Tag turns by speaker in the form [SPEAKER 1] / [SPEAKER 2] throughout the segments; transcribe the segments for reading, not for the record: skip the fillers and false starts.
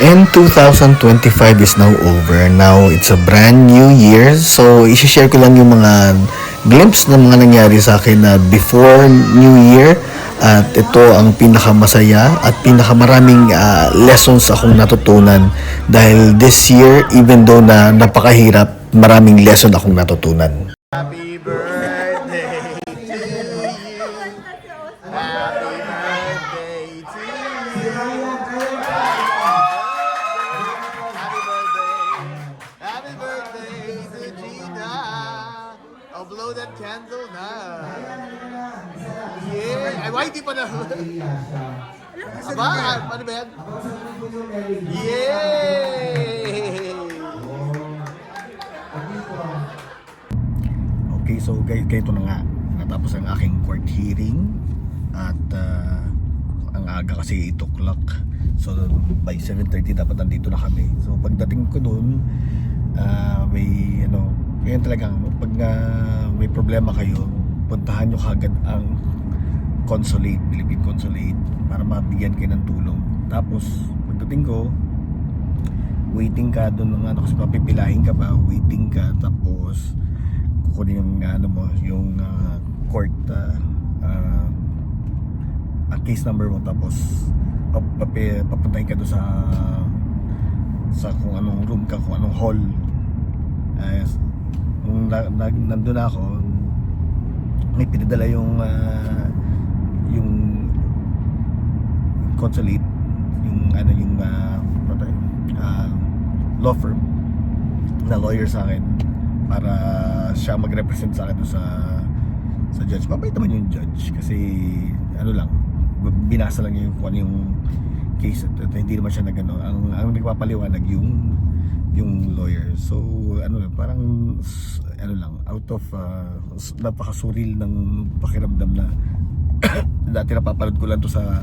[SPEAKER 1] And 2025 is now over. Now, it's a brand new year. So, isi-share ko lang yung mga glimpse ng mga nangyari sa akin na before New Year. At ito ang pinakamasaya at pinakamaraming lessons akong natutunan. Dahil this year, even though na napakahirap, maraming lesson akong natutunan.
[SPEAKER 2] Happy birthday to you. Happy birthday to you. Happy birthday. Happy birthday to Gina. Oh, blow that candle na. Yeah. Ay, why di pa na? Aba, ano ba yan? Yay!
[SPEAKER 1] Okay, so ganito na nga. Natapos ang aking court hearing. At ang aga kasi 8 o'clock. So by 7:30 dapat nandito na kami. So pagdating ko doon, may ngayon talagang pag may problema kayo, puntahan nyo kagad ang consulate, Philippine Consulate, para mabigyan kayo ng tulong. Tapos pagdating ko, waiting ka doon ng kasi papipilahin ka pa, waiting ka, tapos kukunin yung yung court case number mo, tapos papuntahin ka doon sa kung anong room ka, kung anong hall. Nandun ako, may pinadala yung consulate, yung law firm na lawyer sa akin, para siya mag-represent sa akin doon sa judge. Mabait naman yung judge kasi binasa lang niya yung kung ano yung case at hindi naman siya ang nagpapaliwanag yung lawyer. So parang out of napakasuril ng pakiramdam na dati napapanood ko lang to sa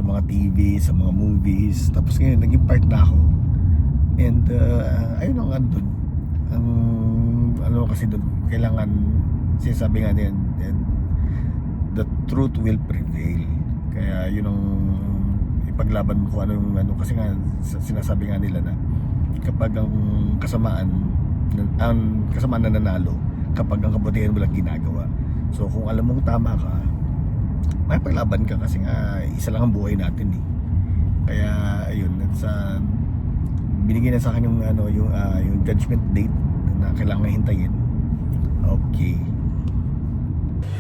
[SPEAKER 1] mga TV, sa mga movies, tapos ngayon naging part na ako. And ayun ang andun, kasi doon kailangan, sinasabi nga niyan, the truth will prevail. Kaya yun ang ipaglaban ko kasi nga sinasabi nga nila na kapag ang kasamaan na nanalo kapag ang kabutihan mo lang ginagawa. So kung alam mong tama ka, may paglaban ka kasi nga isa lang ang buhay natin eh. Kaya ayun, binigyan na sa akin yung judgment date na kailangan hintayin. Okay.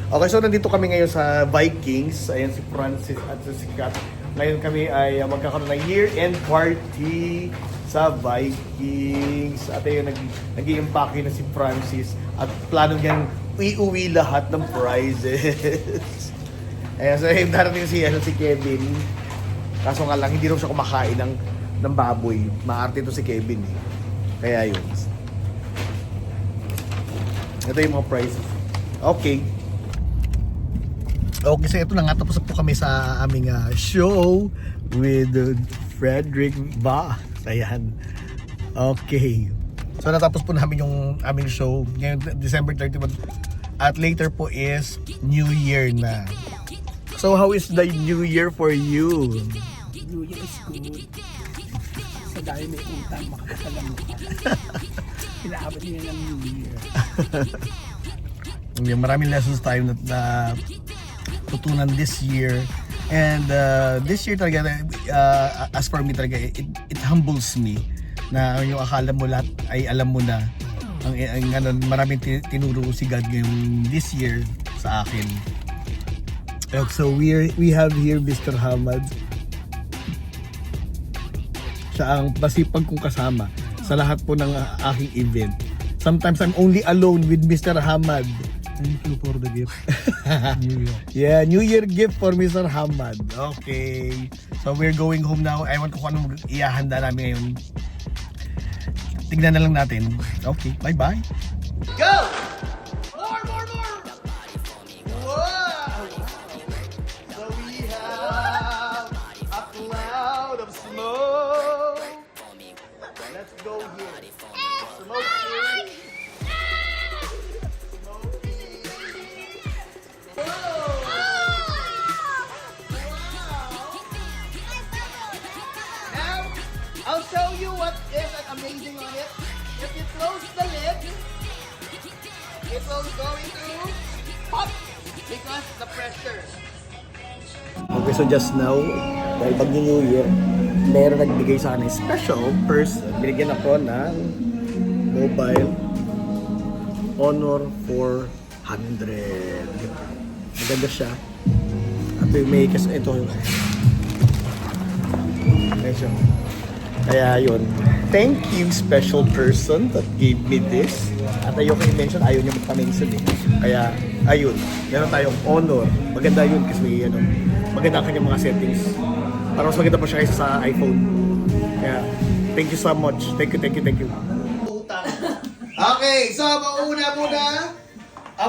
[SPEAKER 1] Okay, so nandito kami ngayon sa Vikings. Ayan si Francis at si Kat. Ngayon kami ay magkakaroon ng year-end party sa Vikings. At ayun, nag-i-impake na si Francis at plano niyang iuwi lahat ng prizes. Ayan, so darating si Kevin. Kaso nga lang, hindi raw siya kumakain ng baboy. Maarte to si Kevin eh. Kaya yun. Ito yung mga prizes. Okay. Okay, so ito na nga. Tapos po kami sa aming show with Frederick Ba. Ayan. Okay. So natapos po namin yung aming show ngayon, December 31. At later po is New Year na. So how is the New Year for you?
[SPEAKER 3] New Year is good. Sa dahil may utang, makakasalam ka. Pinaabot niya ng New Year.
[SPEAKER 1] Maraming lessons tayo na tutunan this year. And this year talaga, as for me talaga, it humbles me na yung akala mo lahat ay alam mo na. Maraming tinuro si God ngayong this year sa akin. So we have here Mr. Hamad. Siya ang masipag kong kasama sa lahat po ng aking event. Sometimes I'm only alone with Mr. Hamad.
[SPEAKER 3] Thank you for the gift. New Year.
[SPEAKER 1] Yeah, New Year gift for Mr. Hamad. Okay. So we're going home now. Ewan ko kung anong ihahanda namin ngayon. Tignan na lang natin. Okay, bye-bye.
[SPEAKER 2] Go! More! Whoa! So we have a cloud of smoke. Let's go here. Smoke here. I'll show you what is amazing on it. If you close the lid, it will going to pop because the pressure.
[SPEAKER 1] Okay, so just now, dahil pag New Year, meron nagbigay sa akin ng special purse. Binigyan ako ng mobile Honor 400. Maganda siya. At may kasi ito. Medyo. Kaya yun. Thank you, special person that gave me this. At ayoko i-mention, ayaw niya magpa-mention eh. Kaya, ayun. Meron tayong Honor. Maganda yun kasi may ano, maganda ang kanyang mga settings. Parang mas maganda pa siya kaysa sa iPhone. Kaya, thank you so much. Thank you.
[SPEAKER 2] Okay, so ang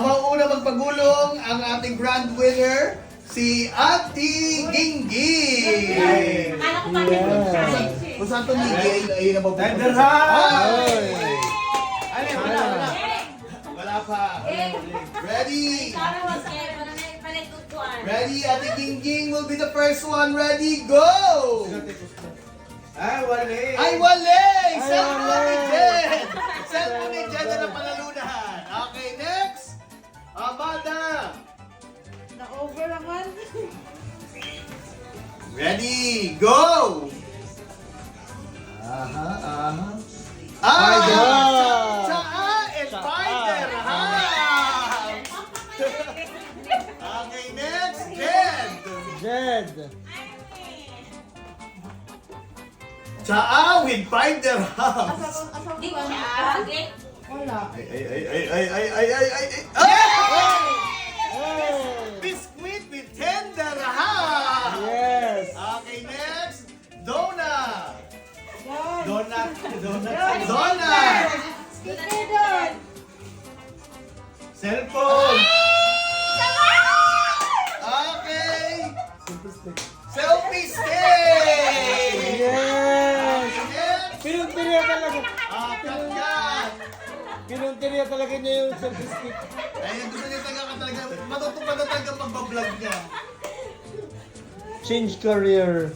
[SPEAKER 2] mauuna magpagulong ang ating grand winner, si Ate Gingging.
[SPEAKER 4] Akala ko bakit yung challenge eh.
[SPEAKER 2] Kung saan tumigil, ay nababukas. Wala pa. Ready? Ready, Ate Gingging will be the first one. Ready, go! Ay, wale! Cellphone ni Jed! Cellphone ni Jed na panalunahan. Okay, next. Amanda.
[SPEAKER 4] Na-over naman.
[SPEAKER 2] Ready, go! Tsaa and Finder. Okay, next. Jed. Tsaa with Finder House.
[SPEAKER 4] Di ko siya.
[SPEAKER 3] Wala.
[SPEAKER 2] Biscuit with Tender House.
[SPEAKER 1] Yes!
[SPEAKER 2] Okay, next. Donna.
[SPEAKER 3] Donut.
[SPEAKER 2] Donna.
[SPEAKER 4] Sticker doon.
[SPEAKER 2] Cellphone. Okay. Selfie stick.
[SPEAKER 1] Yes!
[SPEAKER 2] Next.
[SPEAKER 1] Pinuntirya talaga.
[SPEAKER 2] Kat.
[SPEAKER 1] Pinuntirya talaga niya yung selfie stick.
[SPEAKER 2] Ay, gusto niya talaga. Matutupad na talaga pagbablog niya.
[SPEAKER 1] Change career.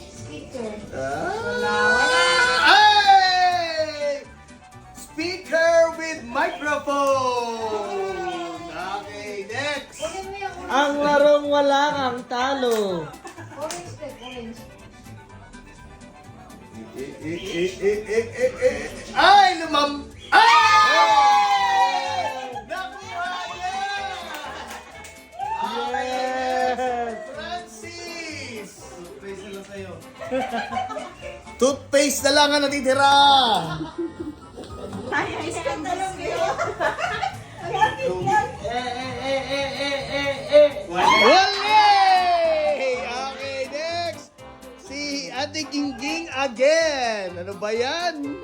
[SPEAKER 4] Sticker.
[SPEAKER 2] Hey! Speaker with microphone. Okay, next.
[SPEAKER 4] Kunin mo yung
[SPEAKER 1] Ang larong wala kang talo.
[SPEAKER 4] orange stick, orange.
[SPEAKER 2] Ay, Ay! Nakuha niya!
[SPEAKER 1] Yes!
[SPEAKER 2] Francis! Toothpaste na lang sa'yo. Toothpaste na lang ang natitira!
[SPEAKER 4] Biscuit na lang yun.
[SPEAKER 2] Wale! Okay, next! Si Ate Gingging again! Ano ba yan?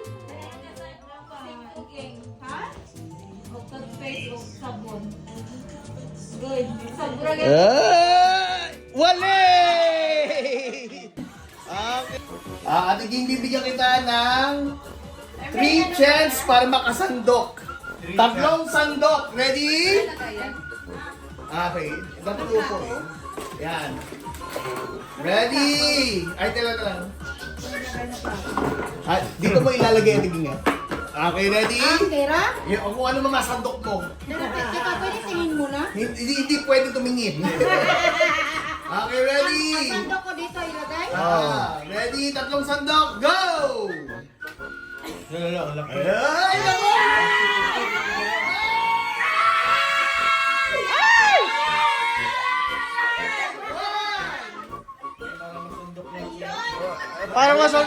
[SPEAKER 4] Ha? O toothpaste o sabon. Good. Sabura
[SPEAKER 2] Wale! Okay. Ate Gingging, bibigyan kita ng 3 chance para makasandok. 3 sandok. Ready? Okay. Dapat upo eh. Yan. Ready? Ay, tila na lang. Dito mo ilalagay ang tiging nga. Okay, ready?
[SPEAKER 4] Tira?
[SPEAKER 2] Yung, kung ano mga sandok mo.
[SPEAKER 4] Teka, pwede tingin mo na?
[SPEAKER 2] Hindi pwede tumingin. Okay, ready?
[SPEAKER 4] Ang sandok ko dito ilagay?
[SPEAKER 2] Ready? 3 sandok. Go! Ay, naku!
[SPEAKER 1] Para masan...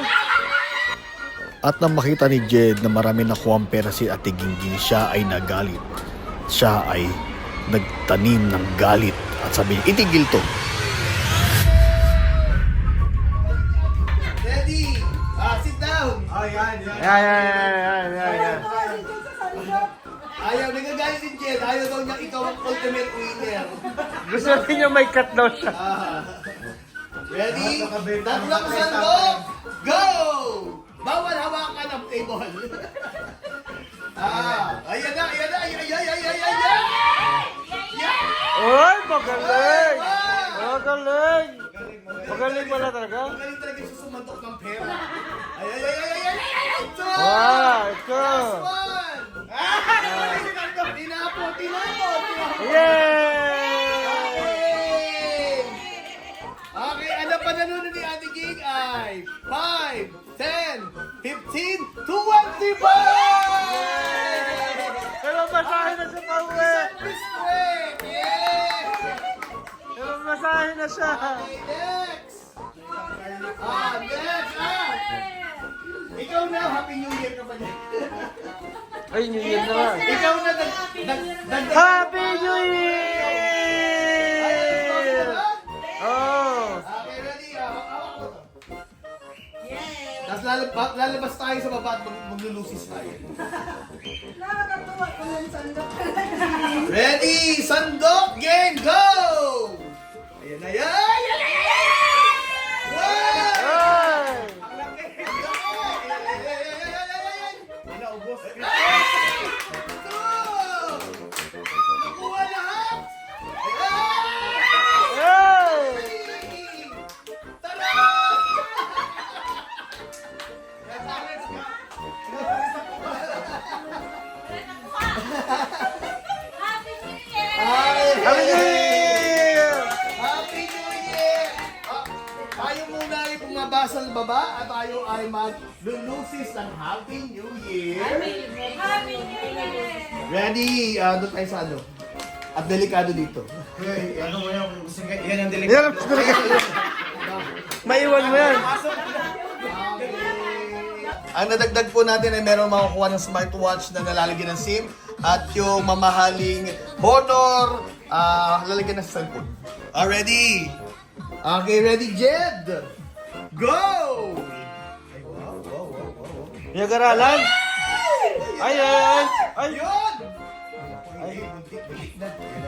[SPEAKER 1] At nang makita ni Jed na marami nakuha ang pera si Ate Gingging, siya ay nagalit. Siya ay nagtanim ng galit at sabi niya, itigil to.
[SPEAKER 2] Ready? Sit down.
[SPEAKER 1] Yan.
[SPEAKER 2] Ayaw, nagagalit si Jed. Ayaw daw niya ikaw ang ultimate winner.
[SPEAKER 1] Gusto niya may cut daw siya.
[SPEAKER 2] Ready? 3 sandok. Go! Bawal hawakan ng table. Ayan na.
[SPEAKER 1] Oy, magaling! Magaling! Magaling pala talaga.
[SPEAKER 2] Magaling talaga siya sumantok ng pera. Ay, ay, ay, ay, ay, ay, ay, ay!
[SPEAKER 1] Wow, ito.
[SPEAKER 2] Last one! Tinapo!
[SPEAKER 1] Yay!
[SPEAKER 2] Okay, ano pa nanonood ni Ate Ging ay 5, 10, 15, 25!
[SPEAKER 1] Pero masahe na siya pauwi.
[SPEAKER 2] Respect! Yeah!
[SPEAKER 1] Pero masahe na siya.
[SPEAKER 2] Okay, next! Next! Ikaw na, Happy New Year ka pa niya.
[SPEAKER 1] Ay, New Year na nga.
[SPEAKER 2] Ikaw na,
[SPEAKER 1] Happy New Year! Oh!
[SPEAKER 2] Okay, ready? Hawak mo to. Tapos lalabas tayo sa baba at maglulusis tayo.
[SPEAKER 4] Nakakatuwa ko ng sandok.
[SPEAKER 2] Ready? Sandok game, go! Ayan na yan! Ayan! Wow!
[SPEAKER 1] Ay!
[SPEAKER 2] Ang laki! Wala, ubos. Nakuha lahat! Ayan!
[SPEAKER 1] Ay!
[SPEAKER 2] Tara!
[SPEAKER 4] Happy New Year!
[SPEAKER 1] Happy New Year!
[SPEAKER 2] Happy New Year! Tayo muna ay bumabasal baba at tayo ay maglulusis ng Happy New Year.
[SPEAKER 4] Happy New Year!
[SPEAKER 2] Ready? Doon tayo sa ano? At delikado dito.
[SPEAKER 5] Ano mo yung yan ang delikado.
[SPEAKER 1] Yan ang talaga. Maiwan mo yan.
[SPEAKER 2] Ang nadagdag po natin ay meron makukuha ng smartwatch na nalalagyan ng SIM at yung mamahaling Honor lalagyan ng cellphone. Ready? Okay, ready, Jed? Go! Ay, wow.
[SPEAKER 1] Niyagaralan. Ay, ay, ay. Ay.
[SPEAKER 2] Yun!
[SPEAKER 1] Ay.
[SPEAKER 2] Ay!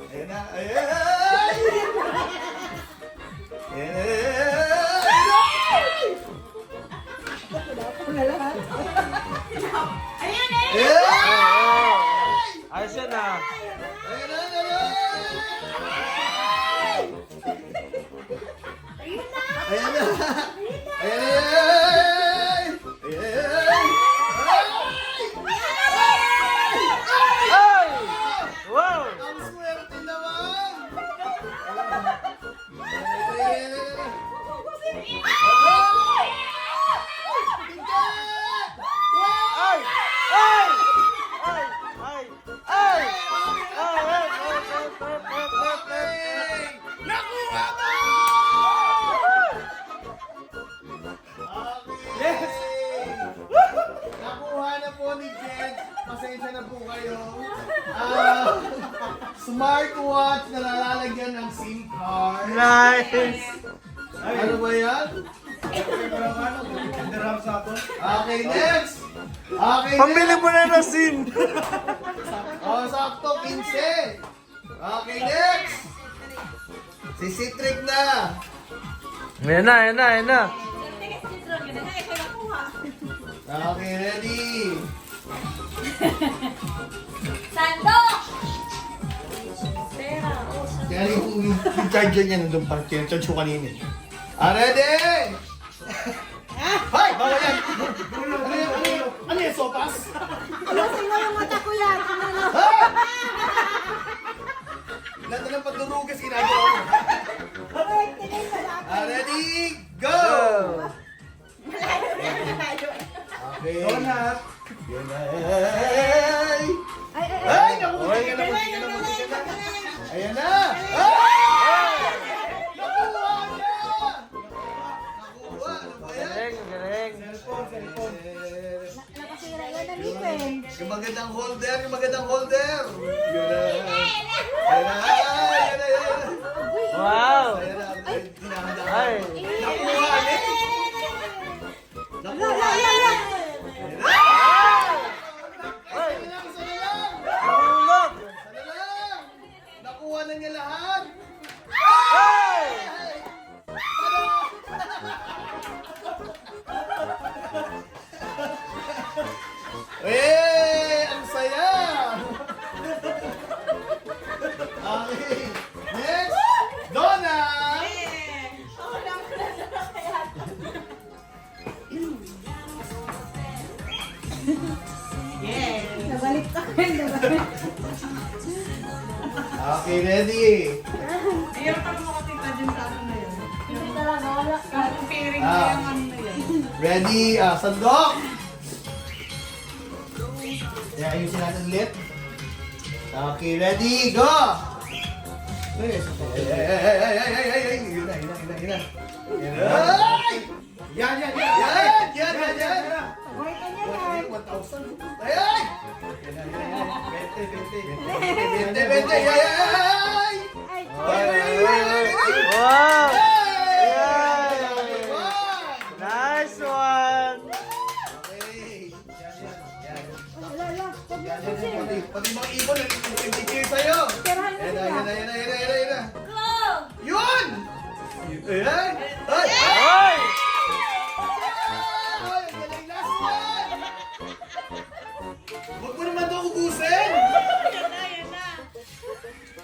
[SPEAKER 2] Ayan na, ayan!
[SPEAKER 4] Ayan eh!
[SPEAKER 1] Ayos yan ah.
[SPEAKER 2] Ayan na! Ayan na!
[SPEAKER 1] Ay! Wow!
[SPEAKER 2] Ang swerte naman!
[SPEAKER 1] Ay! Ay! Ay! Ay! Ay! Ay!
[SPEAKER 2] Nakuha mo! Yes! Nakuha na po ni Jed. Pasensya na po kayo. Smartwatch na nalalagyan ng SIM card.
[SPEAKER 1] Nice!
[SPEAKER 2] Ano ba yan? Okay, next! Okay,
[SPEAKER 1] Pambili
[SPEAKER 2] next!
[SPEAKER 1] mo na ng SIM!
[SPEAKER 2] Sakto, 15. Okay, next! Si Citric na.
[SPEAKER 1] Ayan na, ayan na, ayan na.
[SPEAKER 2] Okay, ready?
[SPEAKER 4] Sandok!
[SPEAKER 2] Kaya yung charger niya nandun pa. Charge ko kanina. Ready? Hoy! Bawal yan! Ano yan? Sopas?
[SPEAKER 4] Alasin mo yung mata ko yan!
[SPEAKER 2] Hoy! Lahat na ng pagdurugas ginagawa mo. Ready? Go! Okay.
[SPEAKER 5] Donut.
[SPEAKER 2] Yun na. Ay! Nakuha ka na. Ayan na! Ay! Nakuha na! Nakuha! Ano ba yan?
[SPEAKER 1] Galing, galing.
[SPEAKER 4] Nakasira yan na dito eh.
[SPEAKER 2] Yung magandang holder, yung magandang holder! Yun na! Ayan na! Ayan na! Ayan na!
[SPEAKER 1] Wow!
[SPEAKER 2] Ayan na! Hinahanda.
[SPEAKER 1] Ay!
[SPEAKER 2] Nakuha ulit! Nakuha!
[SPEAKER 1] Ay!
[SPEAKER 2] Isa na lang! Isa na lang!
[SPEAKER 1] Nahulog!
[SPEAKER 2] Isa na lang! Nakuha na niya lahat!
[SPEAKER 1] Ay!
[SPEAKER 2] Tada! Okay, ready?
[SPEAKER 6] Ayun pa mo katita dyan sa ano na yun.
[SPEAKER 4] Hindi talaga, wala.
[SPEAKER 6] Yung piring na
[SPEAKER 2] Ah.
[SPEAKER 6] yung ano na yun.
[SPEAKER 2] Ready? Sandok! Kaya ayusin natin ulit. Okay, ready? Go! Ay! Yun na. Ay! Yan!
[SPEAKER 4] Sabay ka niya yan.
[SPEAKER 2] 1,000. Ay! Bente! Ay!
[SPEAKER 4] Ay,
[SPEAKER 1] Wow!
[SPEAKER 2] Ay!
[SPEAKER 1] Nice one!
[SPEAKER 2] Okay. Yan.
[SPEAKER 4] wala, wala. Huwag mo kasi.
[SPEAKER 2] Pati mga ibon, nag-cheer sa'yo.
[SPEAKER 4] Tirahan mo sila.
[SPEAKER 2] Yan.
[SPEAKER 4] Go!
[SPEAKER 2] Yun! Ayan! Ay!
[SPEAKER 1] Hoy!
[SPEAKER 2] Ay! Ang galing, last one! Huwag mo naman ito ubusin!
[SPEAKER 6] Yan na.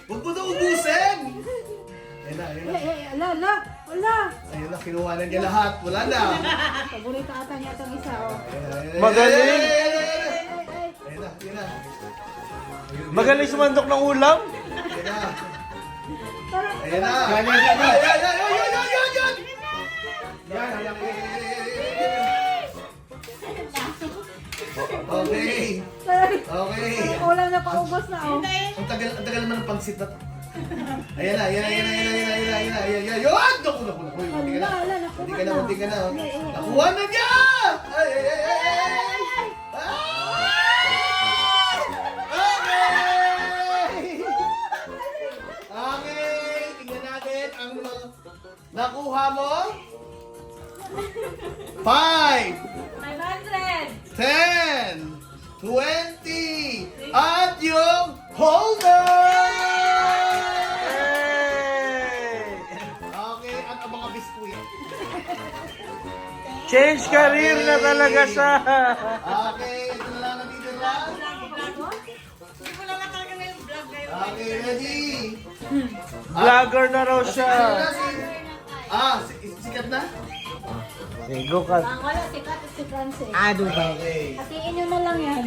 [SPEAKER 2] Huwag mo ito ubusin! Ayan na.
[SPEAKER 4] Ala.
[SPEAKER 2] Ayun na, kinuha na niya lahat. Wala na.
[SPEAKER 4] Paborito ata niya itong isa, oh.
[SPEAKER 1] Magaling.
[SPEAKER 2] Ayan na.
[SPEAKER 1] Magaling sumandok ng ulam.
[SPEAKER 2] Ayan na.
[SPEAKER 4] Parang,
[SPEAKER 2] Ayan na. Yan. Okay. Okay.
[SPEAKER 4] ulam na paubos na, oh.
[SPEAKER 2] Ang tagal naman ng pangsit na to. Ayan na. Yun! Naku.
[SPEAKER 4] Ala,
[SPEAKER 2] Munti ka na. Nakuha na niya! Ay! Okay! Tingnan natin ang nakuha mo. 5,
[SPEAKER 4] 500!
[SPEAKER 2] 10, 20, at yung holder! Okay, at ang mga biskuit.
[SPEAKER 1] Change career na talaga siya.
[SPEAKER 2] Okay, ito na lang natitira.
[SPEAKER 6] Hindi ko lang talaga na yung vlog ngayon.
[SPEAKER 2] Okay, ready?
[SPEAKER 1] Vlogger na raw siya.
[SPEAKER 2] Sikat na?
[SPEAKER 1] Go ka.
[SPEAKER 4] Ang wala, sikat si Francis.
[SPEAKER 2] Okay.
[SPEAKER 4] Hatiin nyo na lang yan.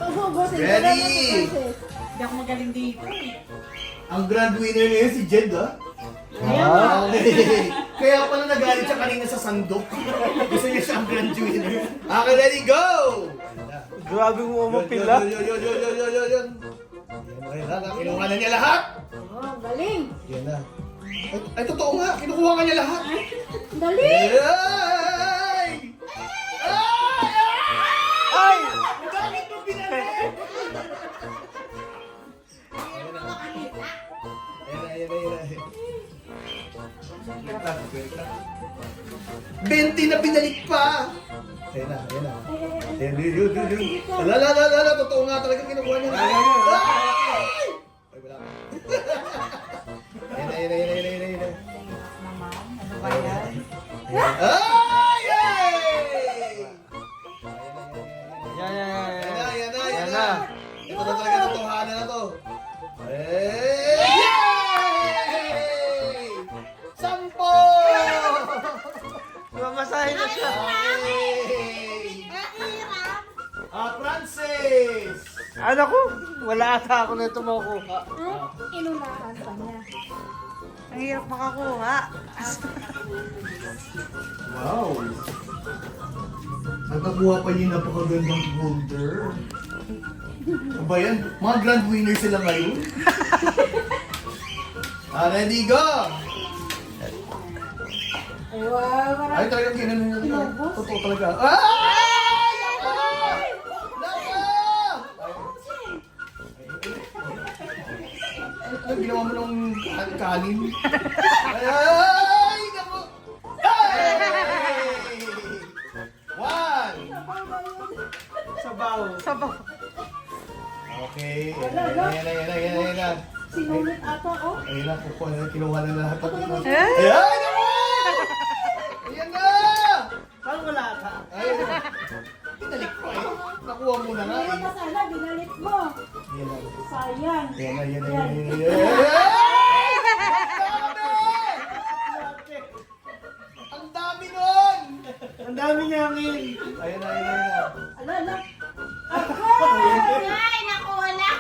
[SPEAKER 4] Ubusin ko
[SPEAKER 2] Ready?
[SPEAKER 4] na si Francis.
[SPEAKER 6] Hindi ako magaling dito.
[SPEAKER 2] Ang grand winner ngayon si Jed, ha?
[SPEAKER 1] Ah.
[SPEAKER 2] Okay. Kaya pala nagalit siya kanina sa sandok. Gusto niya siya ang grand winner. Okay, ready, go!
[SPEAKER 1] Grabe mo umapila.
[SPEAKER 2] Yun. Ayan na, kinuha na niya lahat.
[SPEAKER 4] Oh, galing.
[SPEAKER 2] Yan na. Ay, totoo nga, kinukuha nga niya lahat.
[SPEAKER 4] Galing!
[SPEAKER 2] Ay!
[SPEAKER 1] Ay!
[SPEAKER 2] Bakit mo pinanay? Ayan. 20 na binalik pa! Ayan na. Lala, totoo nga talaga kinukuha niya. Ay! Ay, wala. Ayan.
[SPEAKER 6] Ano ba yan?
[SPEAKER 2] Ay! Yay!
[SPEAKER 1] Yan.
[SPEAKER 2] Ayan na. Ito na talaga totohanan na to. Yay! 10!
[SPEAKER 1] Mamasahin na siya.
[SPEAKER 2] Okay! Francis!
[SPEAKER 1] Ano ko? Wala ata ako na ito makukuha.
[SPEAKER 4] Inunahan pa niya.
[SPEAKER 6] Ang hirap makakuha.
[SPEAKER 2] Wow! Nakakuha pa niya napakagandang holder. Ano ba yan? Mga grand winner sila ngayon. Ready, go!
[SPEAKER 4] Ay, wow, parang...
[SPEAKER 2] Ay, talagang ginanon niya.
[SPEAKER 4] Inubos?
[SPEAKER 2] Totoo talaga. Ay! Nako! Ano ginawa mo nung kanin? Ay! Nako! Hey! 1!
[SPEAKER 1] Sabaw.
[SPEAKER 2] Okay. Ayan.
[SPEAKER 4] Sinunod ata, oh.
[SPEAKER 2] Ayun na, kinuha na lahat.
[SPEAKER 6] Eh?
[SPEAKER 2] Ayan! Ako! Ayan na!
[SPEAKER 1] Parang wala ata.
[SPEAKER 2] Ayun na. Pinalik pa eh. Nakuha mo na nga
[SPEAKER 4] Ayaw
[SPEAKER 2] eh.
[SPEAKER 4] na sana, binalik mo.
[SPEAKER 2] Ayan na.
[SPEAKER 4] Sayang.
[SPEAKER 2] Ayan na. Ang dami nun!
[SPEAKER 1] Ang dami niya, Min.
[SPEAKER 2] Ayun na.
[SPEAKER 4] Ala.
[SPEAKER 6] Ay, naku, wala.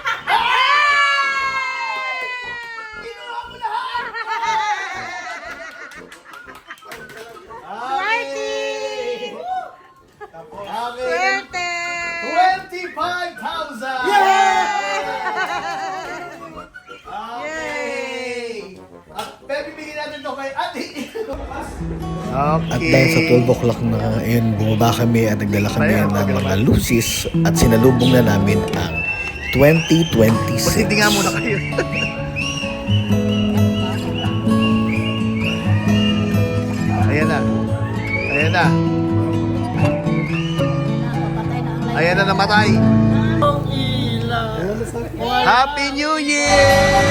[SPEAKER 2] Okay. Okay.
[SPEAKER 6] Swerte!
[SPEAKER 2] 25,000! Okay! At bibigyan natin to kay Ate.
[SPEAKER 1] At dahil sa 12 o'clock na ayun, bumaba kami at nagdala kami ng mga lucis at sinalubong na namin ang 2026.
[SPEAKER 2] Hindi nga muna kayo. Ayan na. Ayan na. Ayan na namatay. Happy New Year!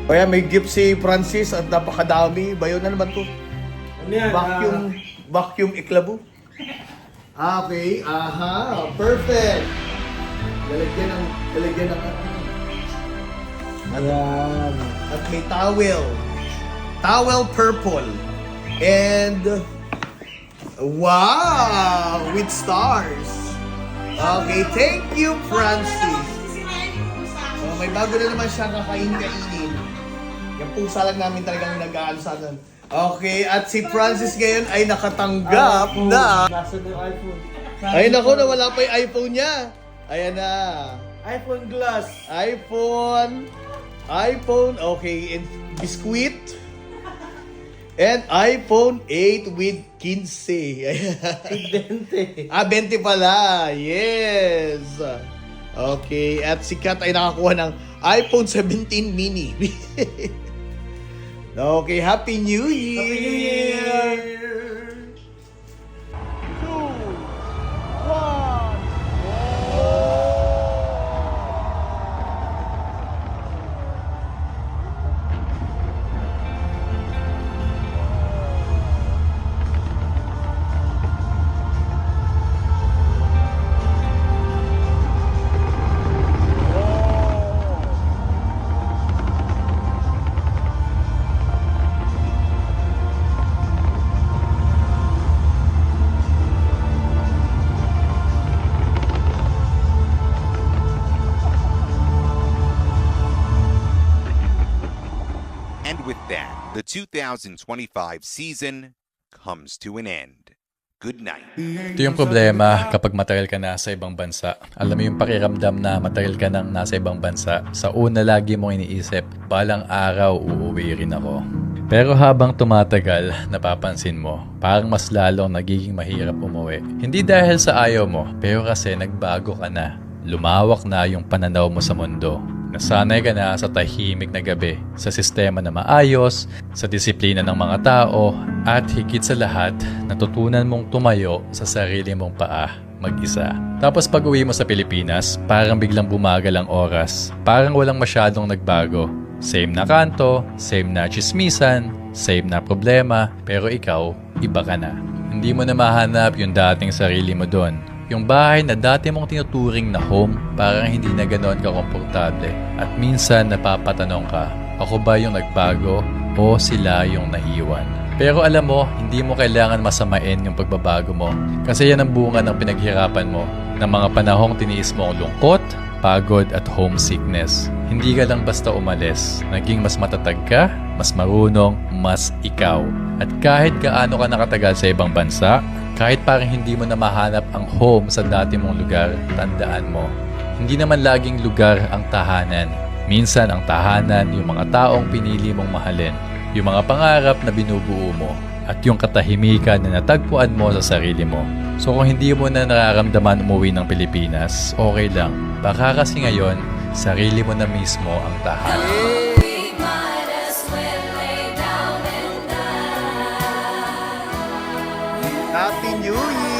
[SPEAKER 2] Kaya may gift si Francis at napakadami. Bayo na naman to. Vacuum iklabo. Okay, aha, perfect. Lalagyan ng Ayan. At may towel. Towel purple. And wow, with stars. Okay, thank you, Francis. So, may bago na naman siya kakainin. Yung pusa lang namin talagang nag-aano sa atin. Okay, at si Francis ngayon ay nakatanggap na... Ay nako, nawala pa yung iPhone niya. Ayan na.
[SPEAKER 5] iPhone glass.
[SPEAKER 2] iPhone, okay, and biscuit. And iPhone 8 with 15. Ayan.
[SPEAKER 5] 20.
[SPEAKER 2] 20 pala. Yes. Okay, at si Kat ay nakakuha ng iPhone 17 mini. Okay, Happy New Year!
[SPEAKER 5] Happy New Year!
[SPEAKER 2] 2, 1.
[SPEAKER 7] And with that, the 2025 season comes to an end. Good night.
[SPEAKER 8] Ito yung problema kapag matagal ka na sa ibang bansa. Alam mo yung pakiramdam na matagal ka nang nasa ibang bansa. Sa una lagi mong iniisip, balang araw uuwi rin ako. Pero habang tumatagal, napapansin mo, parang mas lalong nagiging mahirap umuwi. Hindi dahil sa ayaw mo, pero kasi nagbago ka na. Lumawak na yung pananaw mo sa mundo. Nasanay ka na sa tahimik na gabi, sa sistema na maayos, sa disiplina ng mga tao, at higit sa lahat, natutunan mong tumayo sa sarili mong paa, mag-isa. Tapos pag uwi mo sa Pilipinas, parang biglang bumagal ang oras. Parang walang masyadong nagbago. Same na kanto, same na chismisan, same na problema, pero ikaw, iba ka na. Hindi mo na mahanap yung dating sarili mo doon. Yung bahay na dati mong tinuturing na home, parang hindi na ganoon ka-komportable. At minsan napapatanong ka, ako ba yung nagbago o sila yung naiwan? Pero alam mo, hindi mo kailangan masamain yung pagbabago mo. Kasi yan ang bunga ng pinaghirapan mo, ng mga panahong tiniis mo ang lungkot, pagod at homesickness. Hindi ka lang basta umalis. Naging mas matatag ka, mas marunong, mas ikaw. At kahit gaano ka nakatagal sa ibang bansa, kahit parang hindi mo na mahanap ang home sa dati mong lugar, tandaan mo, hindi naman laging lugar ang tahanan. Minsan ang tahanan yung mga taong pinili mong mahalin, yung mga pangarap na binubuo mo, at yung katahimikan na natagpuan mo sa sarili mo. So kung hindi mo na nararamdaman umuwi ng Pilipinas, okay lang. Baka kasi ngayon, sarili mo na mismo ang tahanan.
[SPEAKER 2] Happy New Year!